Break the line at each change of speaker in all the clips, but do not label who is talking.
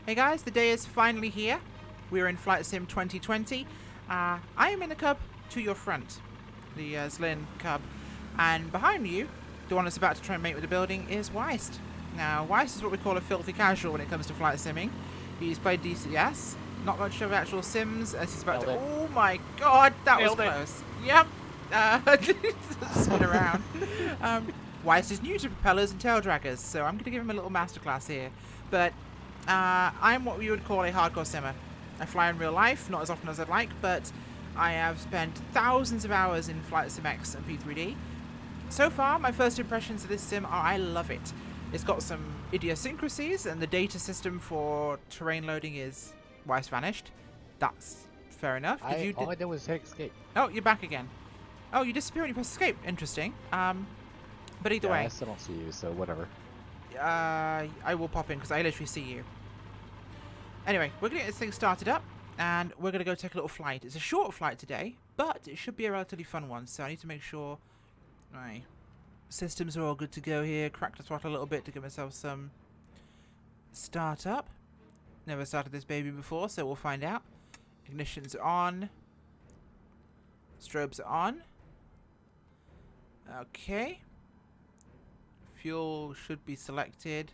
Hey guys, the day is finally here. We're in Flight Sim 2020. I am in the Cub to your front, the Zlin Cub, and behind you, the one that's about to try and mate with the building, is Wyste. Now, Wyste is what we call a filthy casual when it comes to flight simming. He's played DCS, not much of actual sims, as he's about to... Oh my god, that was close. Yep. Spin around. Wyste is new to propellers and tail draggers, so I'm going to give him a little masterclass here. But I'm what we would call a hardcore simmer. I fly in real life, not as often as I'd like, but I have spent thousands of hours in Flight Sim X and P3D. So far, my first impressions of this sim are I love it. It's got some idiosyncrasies, and the data system for terrain loading is Wyste vanished. That's fair enough.
All I did was hit escape.
Oh, you're back again. Oh, you disappear when you press escape. Interesting. But either way.
I still don't see you, so whatever.
I will pop in because I literally see you. Anyway, we're going to get this thing started up, and we're going to go take a little flight. It's a short flight today, but it should be a relatively fun one, so I need to make sure my systems are all good to go here. Crack the throttle a little bit to give myself some startup. Never started this baby before, so we'll find out. Ignition's on. Strobes are on. Okay. Fuel should be selected.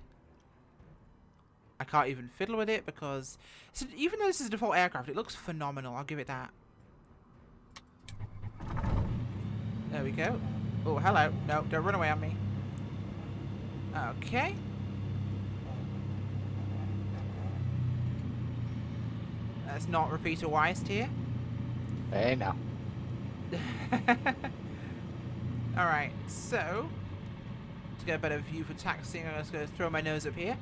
I can't even fiddle with it because even though this is a default aircraft, it looks phenomenal. I'll give it that. There we go. Oh, hello. No, don't run away on me. Okay. Let's not repeat a Wyste here.
Hey, now.
Alright, so to get a better view for taxiing, I'm just going to throw my nose up here.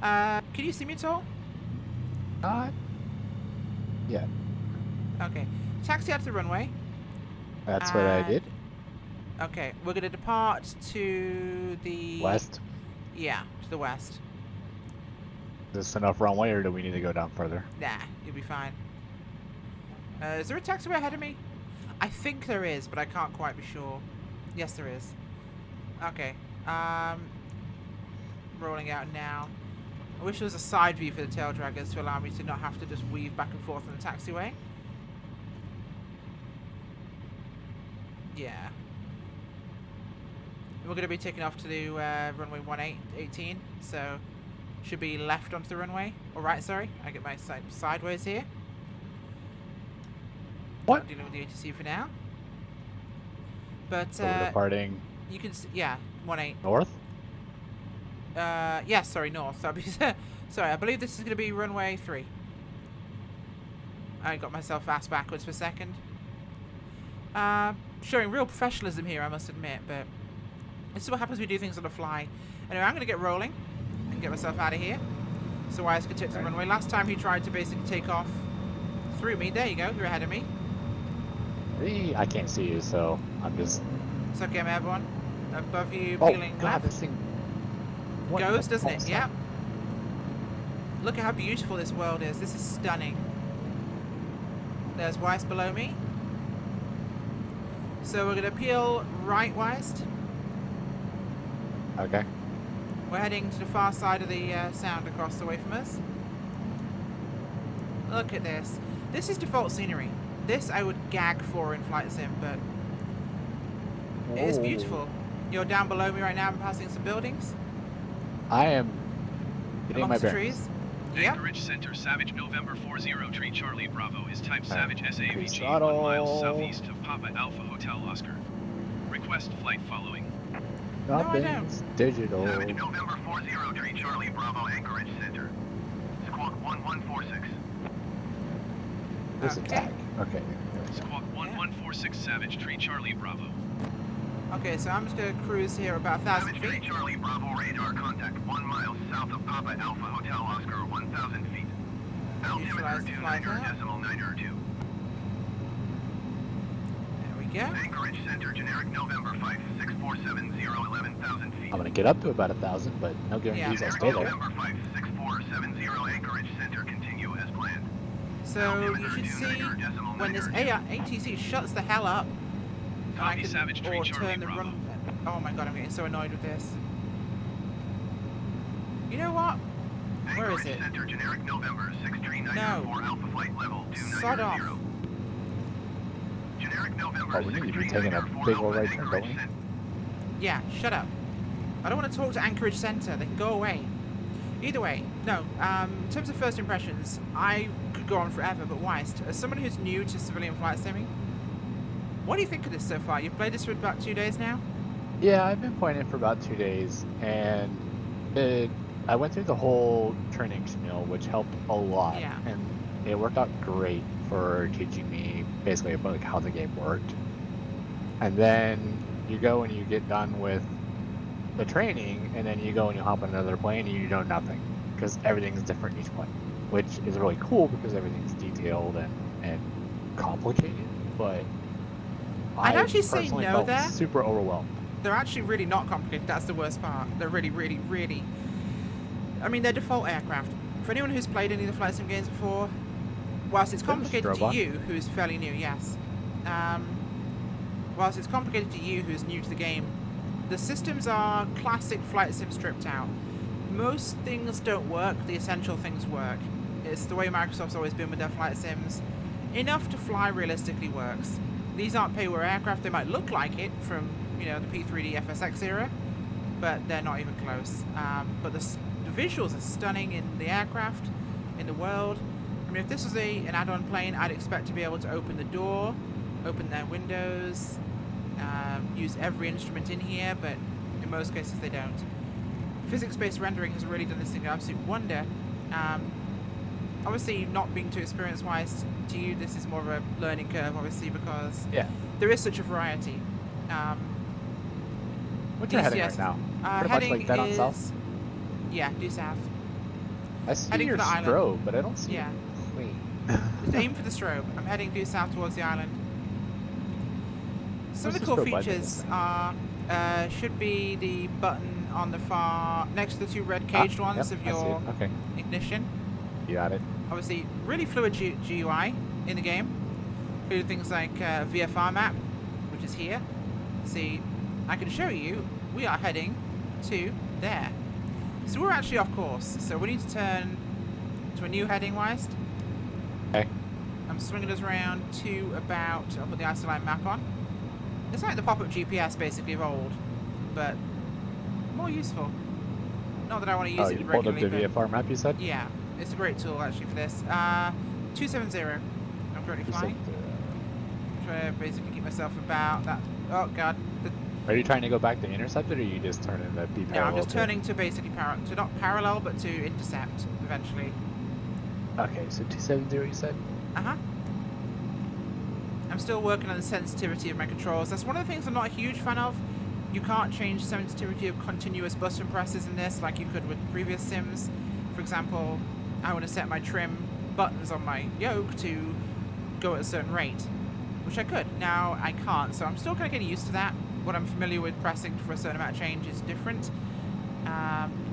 Can you see me at all?
Yeah.
Okay. Taxi out to the runway.
That's what I did.
Okay, we're going to depart to the...
West?
Yeah, to the west.
Is this enough runway, or do we need to go down further?
Nah, you'll be fine. Is there a taxiway ahead of me? I think there is, but I can't quite be sure. Yes, there is. Okay. Rolling out now. I wish there was a side view for the tail draggers to allow me to not have to just weave back and forth on the taxiway. Yeah. We're going to be taking off to the runway 18, so should be left onto the runway. Or right, sorry. I get my sideways here.
What?
Dealing with the ATC for now. But
So we're departing.
You can yeah, 18.
North?
Yeah, sorry, north. Sorry, I believe this is going to be runway 3. I got myself fast backwards for a second. Showing real professionalism here, I must admit, but this is what happens when we do things on the fly. Anyway, I'm going to get rolling and get myself out of here so Wyste can take the runway. Last time he tried to basically take off through me. There you go, you're ahead of me.
I can't see you, so I'm just...
It's okay, I'm airborne. Above you,
Oh,
peeling
God,
left.
this thing...
Goes, doesn't it? Yep. Look at how beautiful this world is. This is stunning. There's Wyste below me. So we're going to peel right, Wyste.
Okay.
We're heading to the far side of the sound across the way from us. Look at this. This is default scenery. This I would gag for in Flight Sim, but it is beautiful. You're down below me right now. I'm passing some buildings.
I am getting my
trees. Yep.
Anchorage Center, Savage November 40, Tree Charlie Bravo is type Savage SAVG, 1
throttle.
mile southeast of Papa Alpha Hotel Oscar. Request flight following.
Nothing's digital.
Savage November 40, Tree Charlie Bravo, Anchorage Center. Squawk 1146.
This attack. Okay.
Squawk 1146 Savage, Tree Charlie Bravo.
Okay, so I'm just going to cruise here about 1,000
Savage Tree
feet.
Charlie Bravo, radar contact 1 mile south of Papa Alpha Hotel Oscar, 1,000 feet. Altimeter
Utilize the flight now.
29.92.
There we go.
Anchorage Center, generic November 5, 6470, 11,000 feet.
I'm going to get up to about 1,000, but no guarantees I'll
Generic
stay there.
November 5, 6470, Anchorage Center, continue as planned.
So you should see when this ATC shuts the hell up, I can
Savage Tree
or
Charlie
turn the
Bravo.
run. Oh my god, I'm getting so annoyed with this. You know what? Where is
Anchorage
it?
Center, generic November, 6394
No.
Alpha flight level 290.
Sod off.
Generic November,
Oh, we need to be taking a
6394
big old
Alpha,
right turn, don't we?
Anchorage Center.
Yeah, shut up. I don't want to talk to Anchorage Center. They can go away. Either way, no. In terms of first impressions, I could go on forever, but Wyste, as someone who's new to civilian flight simming, what do you think of this so far? You've played this for about 2 days now?
Yeah, I've been playing it for about 2 days, and I went through the whole training spiel, which helped a lot,
Yeah.
and it worked out great for teaching me basically about like how the game worked. And then you go and you get done with the training, and then you go and you hop on another plane and you know nothing because everything's different each plane, which is really cool because everything's detailed and complicated. But
I'd
I
actually say
personally
no
felt
there.
super overwhelmed.
They're actually really not complicated. That's the worst part. They're really, really, really... I mean, they're default aircraft. For anyone who's played any of the flight sim games before, whilst it's
There's a
complicated to
strobe on.
you, who's fairly new, yes. Whilst it's complicated to you, who's new to the game, the systems are classic flight sim stripped out. Most things don't work, the essential things work. It's the way Microsoft's always been with their flight sims. Enough to fly realistically works. These aren't pay-war aircraft. They might look like it from, you know, the P3D FSX era, but they're not even close. But the visuals are stunning in the aircraft, in the world. I mean, if this was an add-on plane, I'd expect to be able to open the door, open their windows, use every instrument in here, but in most cases they don't. Physics-based rendering has really done this thing an absolute wonder. Obviously, not being too experienced-wise to you, this is more of a learning curve, obviously, because
Yeah.
there is such a variety.
What's your heading
DCS
right now? Pretty much
heading
like dead on
is...
south.
Yeah, due south.
I see
heading
your
for the island.
strobe, but I don't see
Yeah.
it clean.
Just aim for the strobe. I'm heading due south towards the island. Some of the
Where's
cool
the strobe button?
features are should be the button on the far next to the two red caged ones
yep,
of
I see
your
it. Okay,
ignition.
you got it.
Obviously, really fluid GUI in the game. Including things like VFR map, which is here. See, I can show you. We are heading to there. So we're actually off course. So we need to turn to a new heading, Wyste.
Okay.
I'm swinging us around to about, I'll put the isoline map on. It's like the pop-up GPS basically of old, but more useful. Not that I want to use
Oh,
it
you pulled up
regularly,
the
but
VFR map, you said?
yeah, it's a great tool actually for this. 270, I'm currently
You
flying.
said,
Trying to basically keep myself about that. Oh god.
are you trying to go back to intercepted, or are you just turning to be
No,
parallel?
I'm just
to it?
turning to basically to not parallel, but to intercept eventually.
Okay, so 270 you said?
Uh-huh. I'm still working on the sensitivity of my controls. That's one of the things I'm not a huge fan of. You can't change the sensitivity of continuous button presses in this like you could with previous sims. For example, I want to set my trim buttons on my yoke to go at a certain rate, which I could. Now I can't, so I'm still kind of getting used to that. What I'm familiar with pressing for a certain amount of change is different.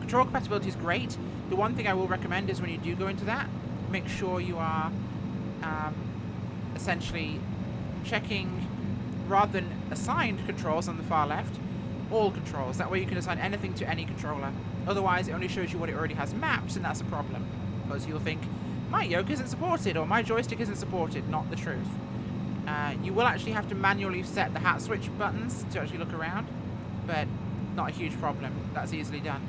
Control compatibility is great. The one thing I will recommend is when you do go into that, make sure you are essentially checking, rather than assigned controls on the far left, all controls. That way you can assign anything to any controller. Otherwise it only shows you what it already has mapped, and that's a problem. Because you'll think, my yoke isn't supported, or my joystick isn't supported. Not the truth. You will actually have to manually set the hat switch buttons to actually look around, but not a huge problem. That's easily done.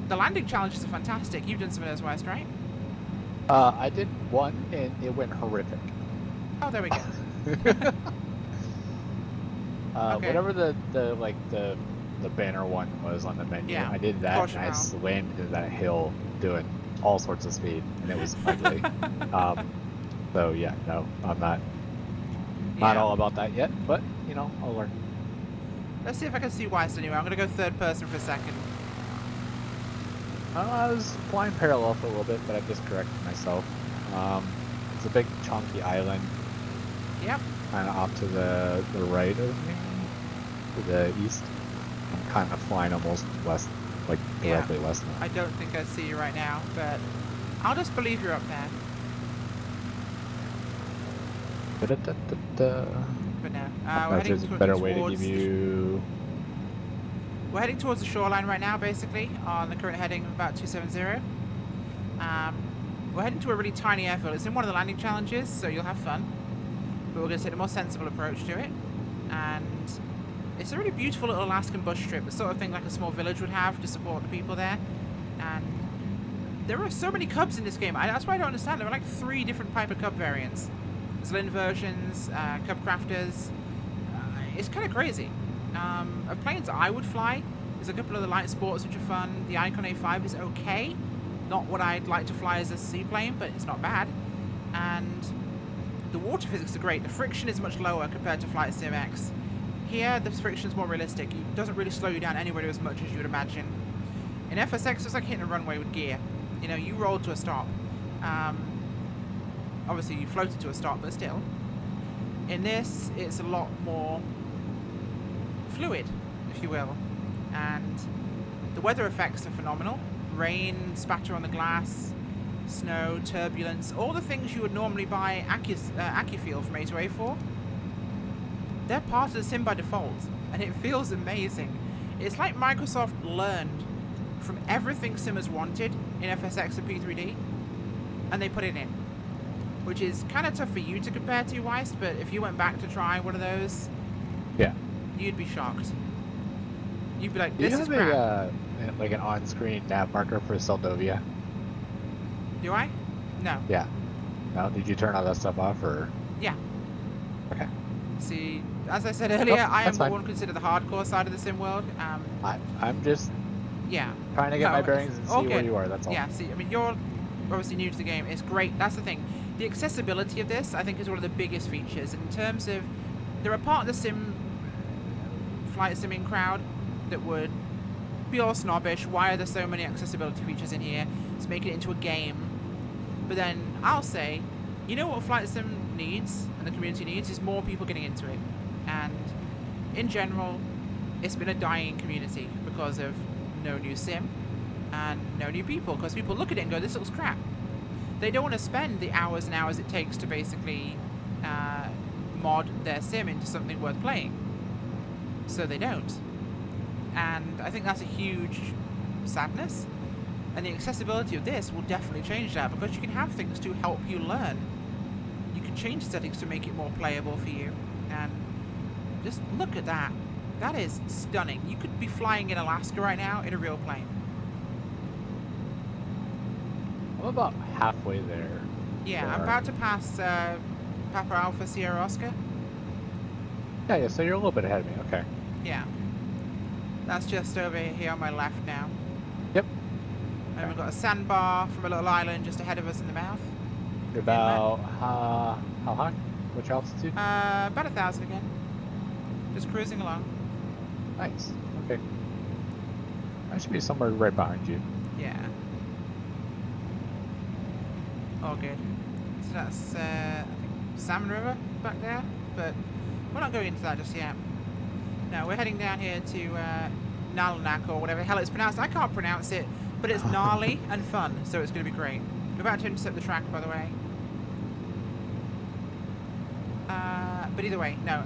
The landing challenges are fantastic. You've done some of those, Wyste, right?
I did one, and it went horrific.
Oh, there we go. Okay.
Whatever the banner one was on the menu,
Yeah,
I did that,
caution
and I
round.
slammed into that hill doing all sorts of speed, and it was ugly. So yeah, no, I'm not
Yeah.
all about that yet, but you know, I'll learn.
Let's see if I can see Wyste anyway. I'm going to go third person for a second.
I was flying parallel for a little bit, but I've just corrected myself. It's a big chunky island,
Yep.
kind of off to the right of me, to the east. I'm kind of flying almost west, like
Yeah.
directly west now.
I don't think I see you right now, but I'll just believe you're up there.
Da-da-da-da-da.
But no. We're
That's
heading
just a better way to
towards
give you.
We're heading towards the shoreline right now, basically, on the current heading of about 270. We're heading to a really tiny airfield. It's in one of the landing challenges, so you'll have fun. But we're going to take a more sensible approach to it. And it's a really beautiful little Alaskan bush strip, the sort of thing like a small village would have to support the people there. And there are so many Cubs in this game. That's why I don't understand. There are like 3 different Piper Cub variants. Zlin versions, Cub Crafters. It's kind of crazy. Of planes I would fly, there's a couple of the light sports which are fun. The Icon A5 is okay. Not what I'd like to fly as a seaplane, but it's not bad. And the water physics are great. The friction is much lower compared to Flight Sim X. Here, the friction is more realistic. It doesn't really slow you down anywhere near as much as you would imagine. In FSX, it's like hitting a runway with gear. You know, you roll to a stop. Obviously, you floated to a stop, but still. In this, it's a lot more fluid, if you will. And the weather effects are phenomenal. Rain, spatter on the glass, snow, turbulence, all the things you would normally buy AccuFeel from A2A4. They're part of the sim by default, and it feels amazing. It's like Microsoft learned from everything simmers wanted in FSX and P3D, and they put it in. Which is kind of tough for you to compare to, Wyste, but if you went back to try one of those,
Yeah.
you'd be shocked. You'd be like,
Do you
this is
have
crap.
like an on-screen nav marker for Seldovia?
Do I? No.
Yeah. No? Did you turn all that stuff off, or?
Yeah.
Okay.
See, as I said earlier, I am
that's
what
fine.
one would consider the hardcore side of the sim world.
I'm just
Yeah.
trying to get my bearings and see
all
where
good.
you are, that's all.
Yeah, see, I mean, you're obviously new to the game. It's great. That's the thing. The accessibility of this, I think, is one of the biggest features. In terms of, there are part of the flight simming crowd that would be all snobbish. Why are there so many accessibility features in here? Let's make it into a game. But then I'll say, you know what flight sim needs, and the community needs, is more people getting into it. And in general, it's been a dying community because of no new sim and no new people, because people look at it and go, this looks crap. They don't want to spend the hours and hours it takes to basically mod their sim into something worth playing. So they don't. And I think that's a huge sadness. And the accessibility of this will definitely change that, because you can have things to help you learn. You can change settings to make it more playable for you. And just look at that. That is stunning. You could be flying in Alaska right now in a real plane.
I'm about halfway there.
Yeah, I'm about to pass Papa Alpha Sierra Oscar.
Yeah, so you're a little bit ahead of me. Okay.
Yeah. That's just over here on my left now.
Yep.
And we've got a sandbar from a little island just ahead of us in the mouth.
You're about how high? Which altitude?
About 1,000 again. Just cruising along.
Nice. Okay. I should be somewhere right behind you.
Yeah. All good. So that's, I think, Salmon River back there, but we're not going into that just yet. No, we're heading down here to Nalnak, or whatever the hell it's pronounced. I can't pronounce it, but it's gnarly and fun, so it's going to be great. We're about to intercept the track, by the way. But either way, no.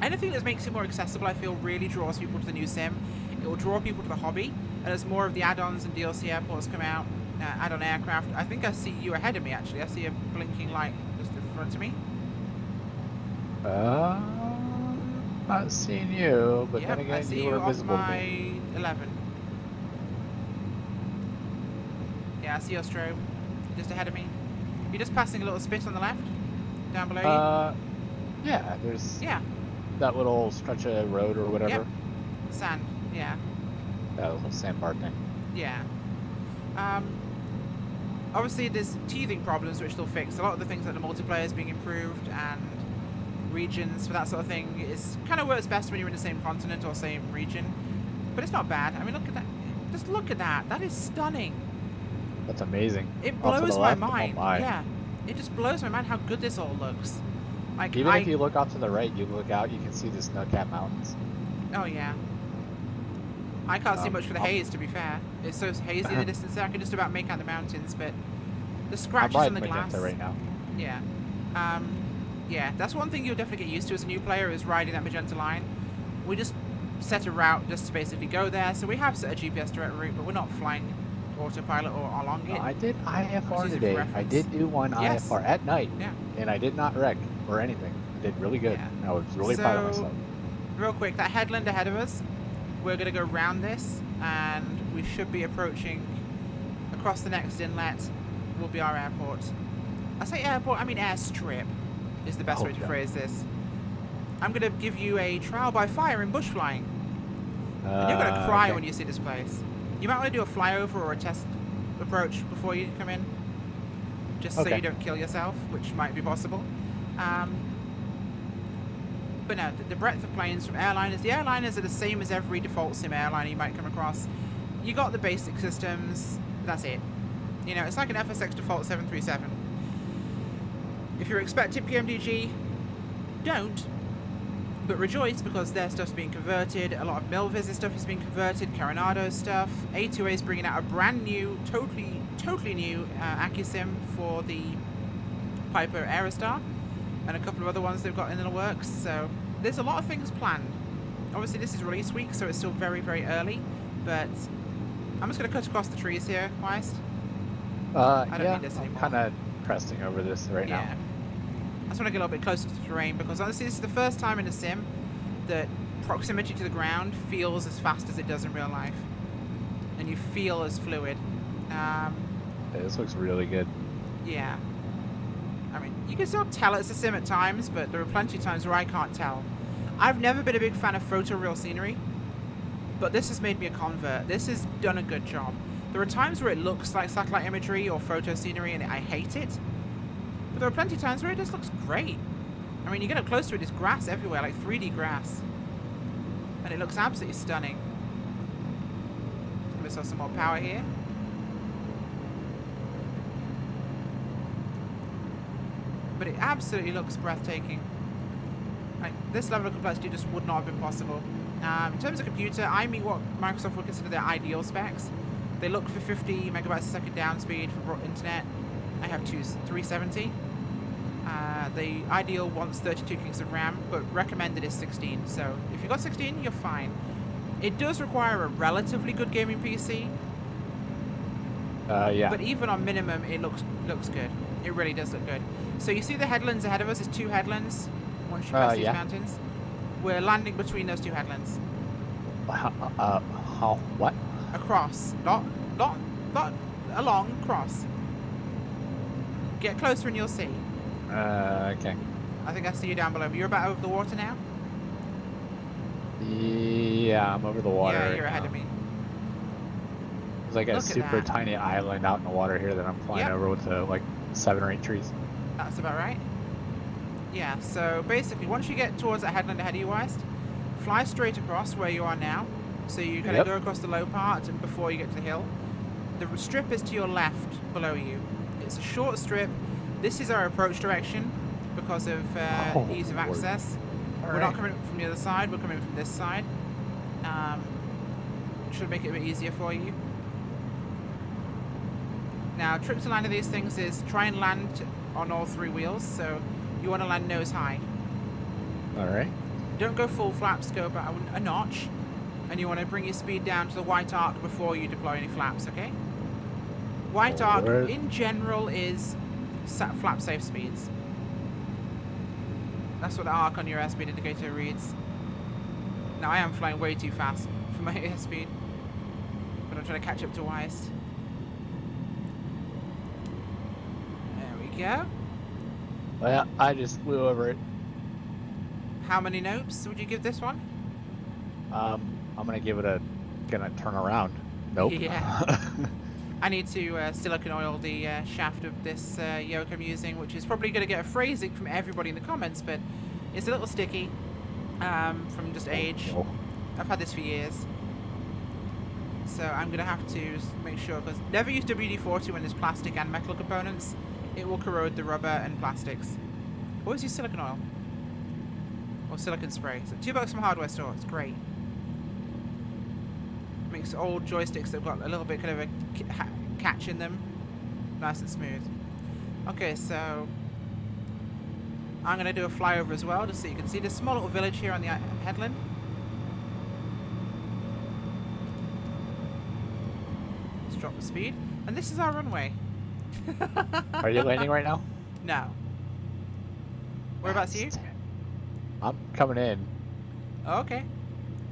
Anything that makes it more accessible, I feel, really draws people to the new sim. It will draw people to the hobby, and as more of the add-ons and DLC airports come out, add-on aircraft, I think I see you ahead of me, actually. I see a blinking light just in front of me.
Not seeing you, but
Yep,
then
I
again,
see
you
you
were
off
visible to
my
me.
11. Yeah, I see your strobe just ahead of me. You're just passing a little spit on the left, down below you.
Yeah, there's
Yeah,
that little stretch of road or whatever.
Yep. Sand. Yeah,
That little sandbar thing.
yeah. Obviously, there's teething problems which they'll fix. A lot of the things like the multiplayer is being improved, and regions for that sort of thing is kind of works best when you're in the same continent or same region. But it's not bad. I mean, look at that. Just look at that. That is stunning.
That's amazing.
It
Off to
blows
the
my
left, oh
mind.
my.
Yeah, it just blows my mind how good this all looks. Like
Even if you look off to the right, you look out, you can see the snow-capped mountains.
Oh yeah. I can't see much for the
I'm-
haze, to be fair. It's so hazy in the distance there. I can just about make out the mountains, but the
I'm
scratches
riding
on the glass.
Magenta right now.
Yeah. Yeah, that's one thing you'll definitely get used to as a new player, is riding that magenta line. We just set a route just to basically go there. So we have set a GPS direct route, but we're not flying autopilot or along it.
I did IFR
Just use it for
today. I
reference.
did do one
Yes.
IFR at night,
Yeah.
and I did not wreck or anything. I did really good.
Yeah.
I was really proud of
So-
myself.
Real quick, that headland ahead of us, we're going to go round this, and we should be approaching across the next inlet will be our airport. I say airport, I mean airstrip is the best way to
yeah.
phrase this. I'm going to give you a trial by fire in bush flying. And you're going to cry
Okay.
when you see this place. You might want to do a flyover or a test approach before you come in. Just so
Okay.
you don't kill yourself, which might be possible. But no, the breadth of planes from airliners. The airliners are the same as every default sim airliner you might come across. You got the basic systems, that's it. You know, it's like an FSX default 737. If you're expecting PMDG, don't. But rejoice, because their stuff's being converted. A lot of Milviz's stuff is being converted. Coronado's stuff. A2A is bringing out a brand new, totally new AccuSim for the Piper Aerostar, and a couple of other ones they've got in the works. So there's a lot of things planned. Obviously, this is release week, so it's still very, very early. But I'm just going to cut across the trees here, Wyste. don't
Yeah,
need this
I'm
anymore.
kind of pressing over this right now.
I just want to get a little bit closer to the terrain, because honestly, this is the first time in a sim that proximity to the ground feels as fast as it does in real life, and you feel as fluid.
Yeah, this looks really good.
Yeah. I mean, you can still tell it's a sim at times, but there are plenty of times where I can't tell. I've never been a big fan of photoreal scenery, but this has made me a convert. This has done a good job. There are times where it looks like satellite imagery or photo scenery, and I hate it. But there are plenty of times where it just looks great. I mean, you get up close to it, there's grass everywhere, like 3D grass. And it looks absolutely stunning. Give us some more power here. But it absolutely looks breathtaking. Like, this level of complexity just would not have been possible. In terms of computer, I meet what Microsoft would consider their ideal specs. They look for 50 megabytes a second down speed for internet. I have 370. The ideal wants 32 gigs of RAM, but recommended is 16. So if you've got 16, you're fine. It does require a relatively good gaming PC,
Yeah.
but even on minimum, it looks good. It really does look good. So you see the headlands ahead of us? There's two headlands. Once you pass these
yeah.
mountains, we're landing between those two headlands.
How? What?
Across, not along. Cross. Get closer and you'll see.
Okay.
I think I see you down below. You're about over the water now.
Yeah, I'm over the water.
Yeah,
right
you're ahead
now.
of me.
There's like a
Look at
super
that.
tiny island out in the water here that I'm flying
Yep.
over with like 7 or 8 trees.
That's about right. Yeah, so basically, once you get towards that headland ahead of you, Wyste, fly straight across where you are now. So you kind of
Yep.
go across the low part and before you get to the hill. The strip is to your left below you. It's a short strip. This is our approach direction because of
Oh,
ease of
Lord.
access. We're not coming from the other side, we're coming from this side. Should make it a bit easier for you. Now, trick to land of these things is try and land on all 3 wheels, so you want to land nose high.
Alright.
Don't go full flaps, go about a notch, and you want to bring your speed down to the white arc before you deploy any flaps, okay? White arc,
Alright.
in general, is flap safe speeds. That's what the arc on your airspeed indicator reads. Now, I am flying way too fast for my airspeed, but I'm trying to catch up to Wyste. There we go.
Well, I just flew over it.
How many nopes would you give this one?
I'm gonna give it gonna turn around. Nope.
Yeah. I need to silicone oil the shaft of this yoke I'm using, which is probably going to get a phrasing from everybody in the comments, but it's a little sticky from just age.
Oh,
I've had this for years. So I'm going to have to make sure, because never use WD-40 when there's plastic and metal components. It will corrode the rubber and plastics. Always use silicone oil. Or silicone spray. So $2 from a hardware store. It's great. Makes old joysticks that have got a little bit kind of a catch in them nice and smooth. Okay, so I'm going to do a flyover as well, just so you can see this small little village here on the headland. drop the speed. And this is our runway.
Are you landing right now?
No. Whereabouts are you?
I'm coming in.
Oh, okay.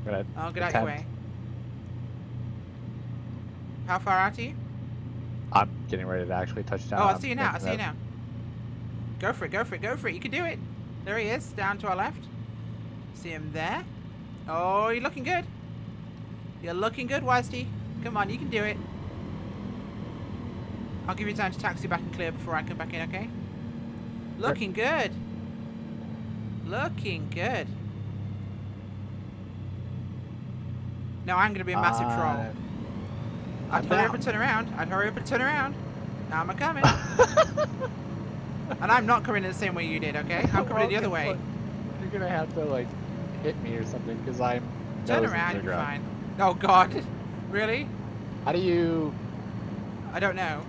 Gonna
I'll get out your way. How far out are you?
I'm getting ready to actually touch down.
Oh, I see you now. I see you now. Go for it. Go for it. Go for it. You can do it. There he is, down to our left. See him there. Oh, you're looking good. You're looking good, Wyste. Come on, you can do it. I'll give you time to taxi back and clear before I come back in, okay? Looking good. Looking good. No, I'm going to be a massive troll. I'd hurry up and turn around. I'd hurry up and turn around. Now I'm coming. And I'm not coming in the same way you did, okay? I'm coming in the other way.
You're going to have to, like, hit me or something because I'm...
Turn around, you'll be fine. Oh, God. Really?
How do you...
I don't know.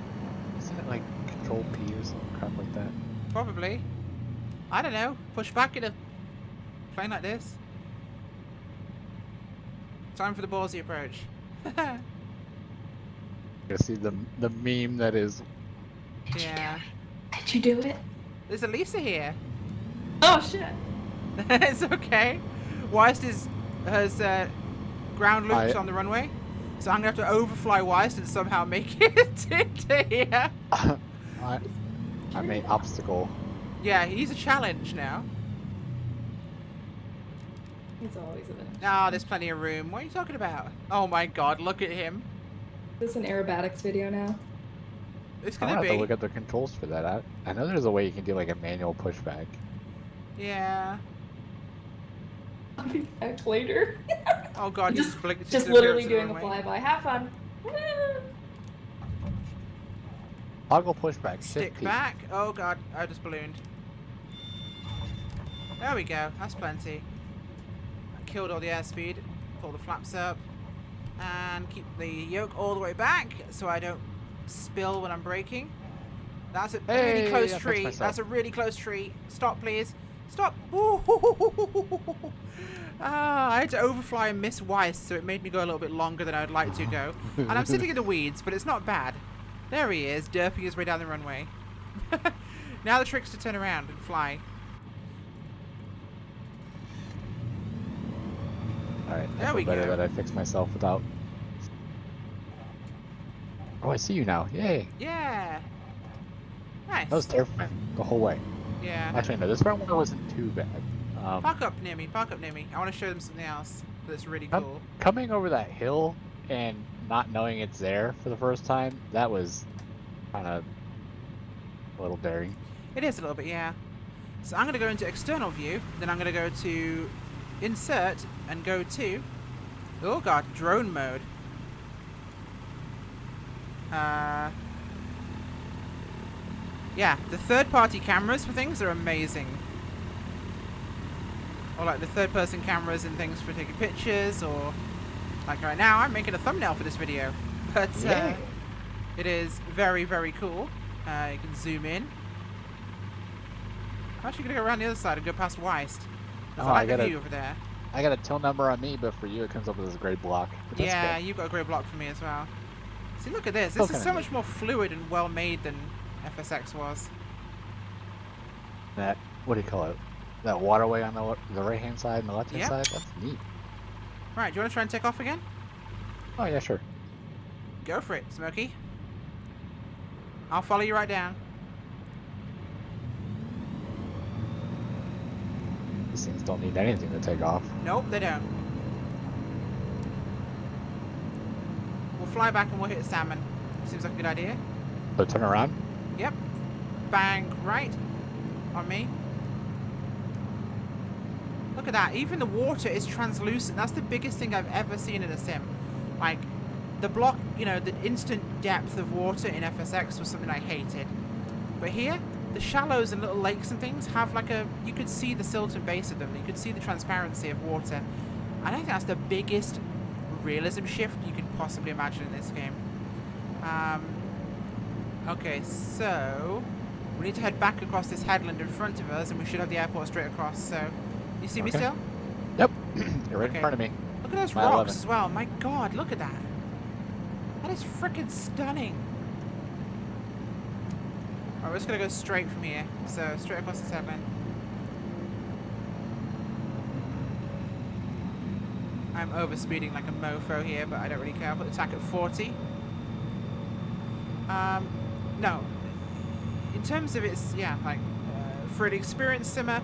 Isn't it, like, Control P or some crap like that?
Probably. I don't know. Push back in a plane like this. Time for the ballsy approach.
You see the meme that is...
Yeah.
Did you do it?
There's Elisa here.
Oh shit.
It's okay. Wyste has ground loops
I-
on the runway. So I'm going to have to overfly Wyste and somehow make it into here.
I'm an obstacle.
Yeah, he's a challenge now.
It's always a minute.
Ah, there's plenty of room. What are you talking about? Oh my god, look at him.
Is this an aerobatics video now?
It's
I'm
gonna
gonna have to
be.
look at the controls for that. I know there's a way you can do like a manual pushback.
Yeah.
I'll be back later.
Oh god,
just
blinked
just
to
literally
the
doing a
runway.
flyby. Have fun.
Toggle pushback.
Stick
50.
back. Oh god, I just ballooned. There we go. That's plenty. I killed all the airspeed. Pull the flaps up. And keep the yoke all the way back so I don't spill when I'm braking. That's a really
Hey,
close
I fixed
tree.
myself.
That's a really close tree. Stop, please. Stop. Ah, I had to overfly and miss Wyste, so it made me go a little bit longer than I'd like to go. And I'm sitting in the weeds, but it's not bad. There he is, derping his way down the runway. Now the trick's to turn around and fly.
Alright,
There
I
we
feel better
go.
that I fixed myself without... Oh, I see you now. Yay.
Yeah. Nice.
That was terrifying the whole way.
Yeah.
Actually, no, this front one wasn't too bad.
Park up near me. Park up near me. I want to show them something else that's really
I'm
cool.
coming over that hill and not knowing it's there for the first time, that was kind of a little daring.
It is a little bit, yeah. So I'm going to go into external view. Then I'm going to go to insert and go to, oh god, drone mode. Yeah, the third-party cameras for things are amazing. Or like the third-person cameras and things for taking pictures, or like right now, I'm making a thumbnail for this video. But
Yay.
it is very, very cool. You can zoom in. I'm actually gonna go around the other side and go past Wyste.
Oh,
I
I
like the
gotta-
view over there.
I got a till number on me, but for you it comes up with this gray block. But that's
Yeah,
good.
you've got a grey block for me as well. See, look at this.
Still
This is
kinda
so
neat.
much more fluid and well made than FSX was.
That, what do you call it? That waterway on the right-hand side and the left-hand
Yep.
side? That's neat.
Right, do you want to try and take off again?
Oh, yeah, sure.
Go for it, Smokey. I'll follow you right down.
These things don't need anything to take off.
Nope, they don't. We'll fly back and we'll hit salmon. Seems like a good idea.
So turn around.
Yep. Bang right on me. Look at that. Even the water is translucent. That's the biggest thing I've ever seen in a sim. Like, the block, you know, the instant depth of water in FSX was something I hated. But here, the shallows and little lakes and things have like a... You could see the silt and base of them. You could see the transparency of water. And I think that's the biggest realism shift you can possibly imagine in this game. Okay, so... We need to head back across this headland in front of us, and we should have the airport straight across, so... You see me
Okay.
still?
Yep. You're right
Okay.
in front of me.
Look at those
Mile
rocks
11.
as well. My god, look at that. That is freaking stunning. Alright, we're just gonna go straight from here. So, straight across the Southland. I'm overspeeding like a mofo here, but I don't really care. I'll put the tack at 40. No. In terms of its, yeah, like, for an experienced simmer,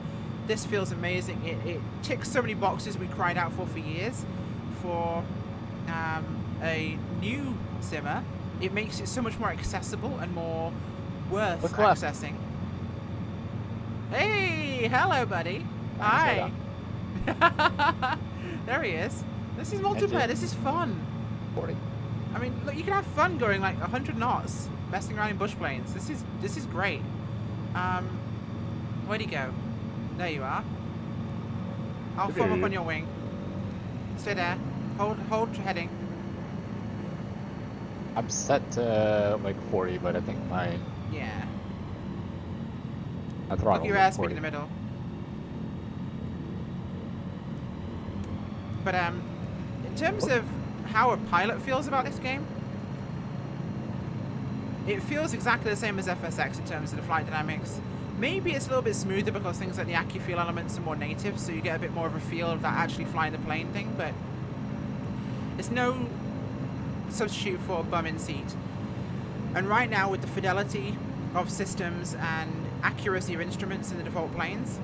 this feels amazing. It ticks so many boxes we cried out for years. For a new simmer, it makes it so much more accessible and more worth accessing. Hey, hello, buddy. Hi. There he is. This is multiplayer. This is fun.
40.
I mean, look, you can have fun going like 100 knots, messing around in bush planes. This is great. Where'd he go? There you are. I'll form up on your wing. Stay there. Hold heading.
I'm set to like 40, but I think my throttle.
Look your airspeed in the middle. But in terms of how a pilot feels about this game, it feels exactly the same as FSX in terms of the flight dynamics. Maybe it's a little bit smoother because things like the accu-feel elements are more native, so you get a bit more of a feel of that actually flying the plane thing, but it's no substitute for a bum-in seat. And right now, with the fidelity of systems and accuracy of instruments in the default planes,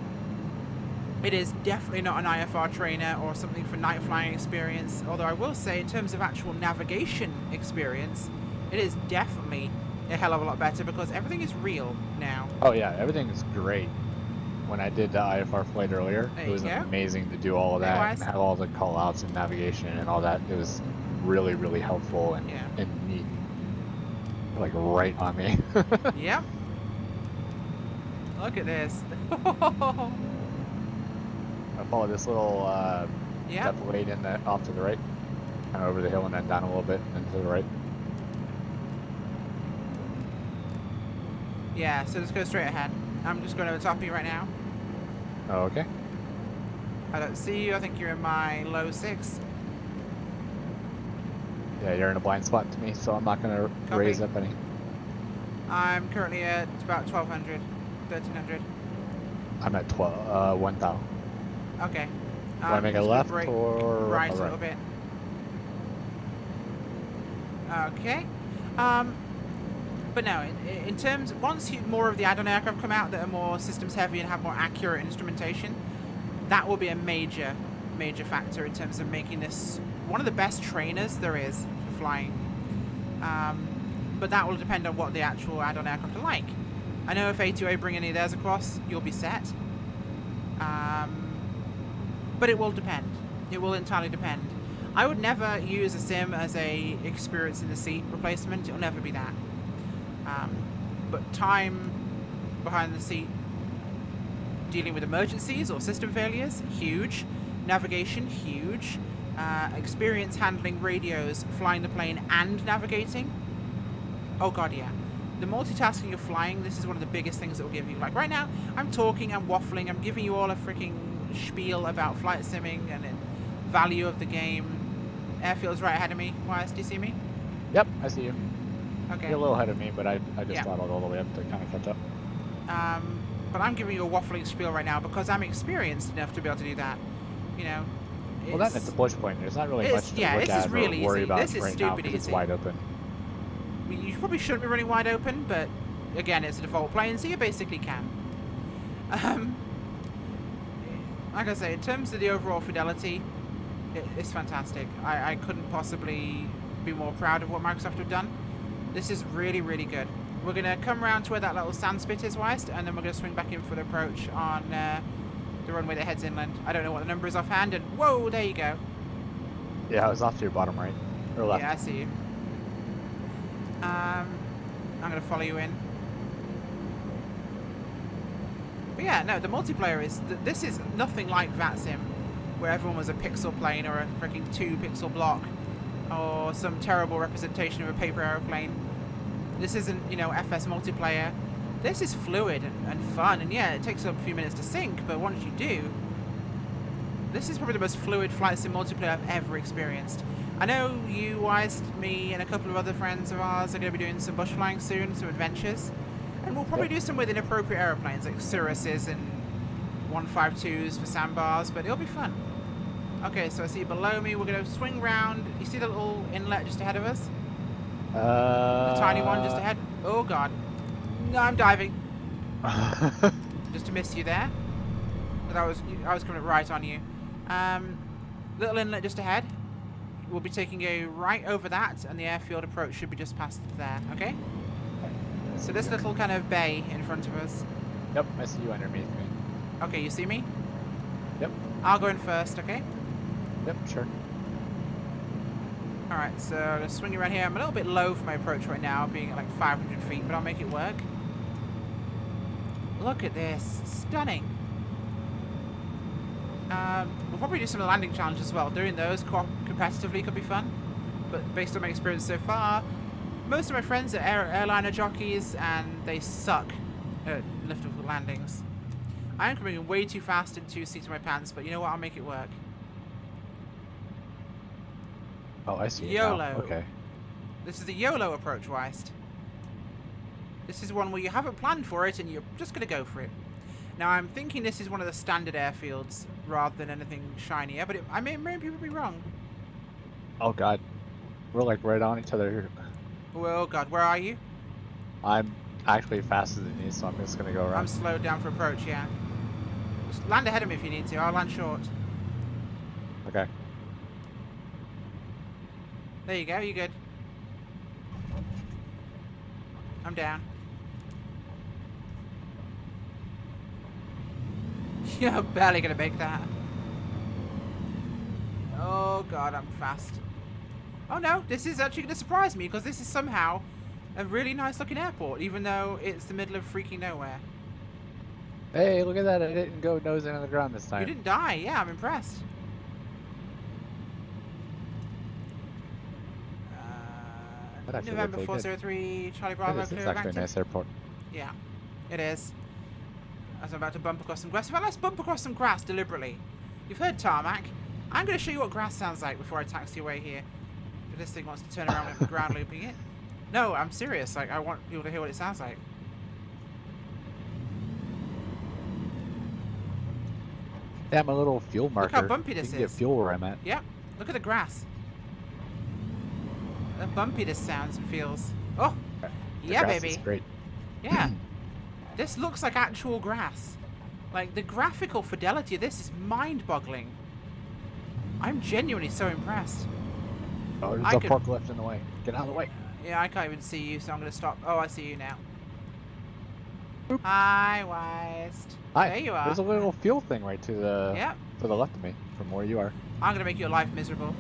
it is definitely not an IFR trainer or something for night flying experience, although I will say in terms of actual navigation experience, it is definitely a hell of a lot better because everything is real now.
Oh yeah, everything is great. When I did the IFR flight earlier, it was amazing to do all of that and have all the call outs and navigation and all that. It was really, really helpful and neat. Like right on me.
Yep. Look at this.
I follow this little defilade in the off to the right, kind of over the hill and then down a little bit and to the right.
Yeah, so just go straight ahead. I'm just going over the top of you right now.
Oh, okay.
I don't see you. I think you're in my low 6.
Yeah, you're in a blind spot to me, so I'm not going to raise up any.
I'm currently at about 1,200, 1,300.
I'm at 1,000.
Okay.
Do I make a left or
right a little bit? Okay. But no, in terms, once more of the add-on aircraft come out that are more systems heavy and have more accurate instrumentation, that will be a major factor in terms of making this one of the best trainers there is for flying. But that will depend on what the actual add-on aircraft are like. I know if A2A bring any of theirs across, you'll be set. But it will depend. It will entirely depend. I would never use a sim as a experience in the seat replacement. It'll never be that. But time behind the seat dealing with emergencies or system failures, huge. Navigation, huge. Experience handling radios, flying the plane and navigating. Oh god, yeah. The multitasking of flying, this is one of the biggest things that will give you. Like right now, I'm talking, I'm waffling, I'm giving you all a freaking spiel about flight simming and the value of the game. Airfield's right ahead of me. Wyste, do you see me?
Yep, I see you.
Okay.
You're a little ahead of me, but I just throttled all the way up to kind of catch up.
But I'm giving you a waffling spiel right now because I'm experienced enough to be able to do that. You know.
Well, that's the bush point. There's not really much to look at or worry about right now because it's wide open.
I mean, you probably shouldn't be running wide open, but again, it's a default plane, so you basically can. Like I say, in terms of the overall fidelity, it's fantastic. I couldn't possibly be more proud of what Microsoft have done. This is really, really good. We're going to come around to where that little sand spit is, Wyste, and then we're going to swing back in for the approach on the runway that heads inland. I don't know what the number is offhand, and whoa, there you go.
Yeah, I was off to your bottom right. Or left.
Yeah, I see you. I'm going to follow you in. But yeah, no, the multiplayer is... This is nothing like VATSIM, where everyone was a pixel plane or a freaking 2-pixel block, or some terrible representation of a paper aeroplane. This isn't, you know, FS multiplayer. This is fluid and fun, and yeah, it takes a few minutes to sync, but once you do, this is probably the most fluid flight sim multiplayer I've ever experienced. I know you, Wyste, me, and a couple of other friends of ours are going to be doing some bush flying soon, some adventures. And we'll probably do some with inappropriate aeroplanes, like Cirruses and 152s for sandbars, but it'll be fun. Okay, so I see below me, we're going to swing round. You see the little inlet just ahead of us? The tiny one just ahead? Oh, God. No, I'm diving. Just to miss you there. But I was coming right on you. Little inlet just ahead. We'll be taking a right over that, and the airfield approach should be just past there, okay? So this little kind of bay in front of us.
Yep, I see you underneath me.
Okay, you see me?
Yep.
I'll go in first, okay?
Yep, sure.
Alright, so I'm going to swing around here. I'm a little bit low for my approach right now, being at like 500 feet, but I'll make it work. Look at this. Stunning. We'll probably do some of the landing challenges as well. Doing those competitively could be fun. But based on my experience so far, most of my friends are airliner jockeys and they suck at liftable landings. I am coming in way too fast in 2 seats of my pants, but you know what? I'll make it work.
Oh, I see.
YOLO.
Now. Okay.
This is the YOLO approach, Wyste. This is one where you haven't planned for it and you're just going to go for it. Now, I'm thinking this is one of the standard airfields rather than anything shinier, but I may people be wrong.
Oh, God. We're like right on each other here.
Well, God, where are you?
I'm actually faster than you, so I'm just going to go around.
I'm slowed down for approach, yeah. Just land ahead of me if you need to. I'll land short.
Okay.
There you go. You're good. I'm down. You're barely gonna make that. Oh God, I'm fast. Oh no, this is actually gonna surprise me because this is somehow a really nice looking airport, even though it's the middle of freaking nowhere.
Hey, look at that. I didn't go nosing on the ground this time.
You didn't die. Yeah, I'm impressed. November 403, Charlie Bravo.
It's actually a nice airport.
Yeah, it is. As I'm about to bump across some grass. Well, let's bump across some grass deliberately. You've heard tarmac. I'm going to show you what grass sounds like before I taxi away here. If this thing wants to turn around with ground looping it. No, I'm serious. Like, I want people to hear what it sounds like.
Yeah, I'm a little fuel marker.
Look how bumpy this
you can
is.
get fuel where I'm at.
Yep. Look at the grass. How bumpy this sounds and feels. Oh,
The
yeah,
grass
baby.
is great.
Yeah. This looks like actual grass. Like, the graphical fidelity of this is mind-boggling. I'm genuinely so impressed.
Oh, there's a forklift in the way. Get out of the way.
Yeah, I can't even see you, so I'm going to stop. Oh, I see you now.
Boop.
Hi, Wyste.
Hi.
There you are.
There's a little fuel thing right to the
Yep.
to the left of me from where you are.
I'm going to make your life miserable.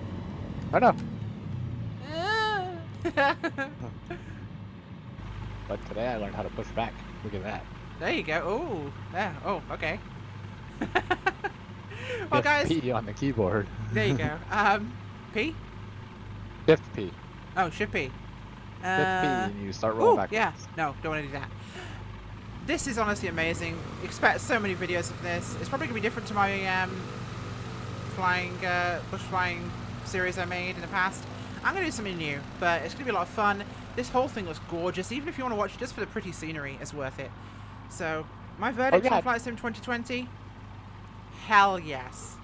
I know. But today I learned how to push back. Look at that.
There you go. Oh, there. Oh, okay. Well, guys.
P on the keyboard.
There you go. P?
Shift P.
Oh, Shift P.
Shift P and you start rolling backwards.
Yeah. No, don't want to do that. This is honestly amazing. Expect so many videos of this. It's probably going to be different to my bush flying series I made in the past. I'm going to do something new, but it's going to be a lot of fun. This whole thing looks gorgeous. Even if you want to watch it just for the pretty scenery, it's worth it. So, my verdict on Flight Sim 2020? Hell yes.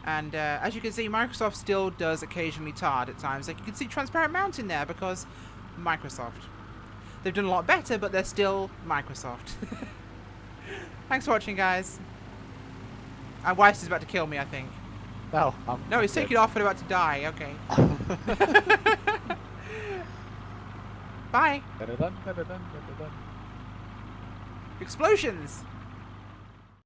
And as you can see, Microsoft still does occasionally tard at times. Like, you can see Transparent Mountain there because Microsoft. They've done a lot better, but they're still Microsoft. Thanks for watching, guys. Wyste is about to kill me, I think.
No,
no, he's taking off and about to die. Okay. Bye.
Dun-dun-dun, dun-dun-dun, dun-dun-dun.
Explosions!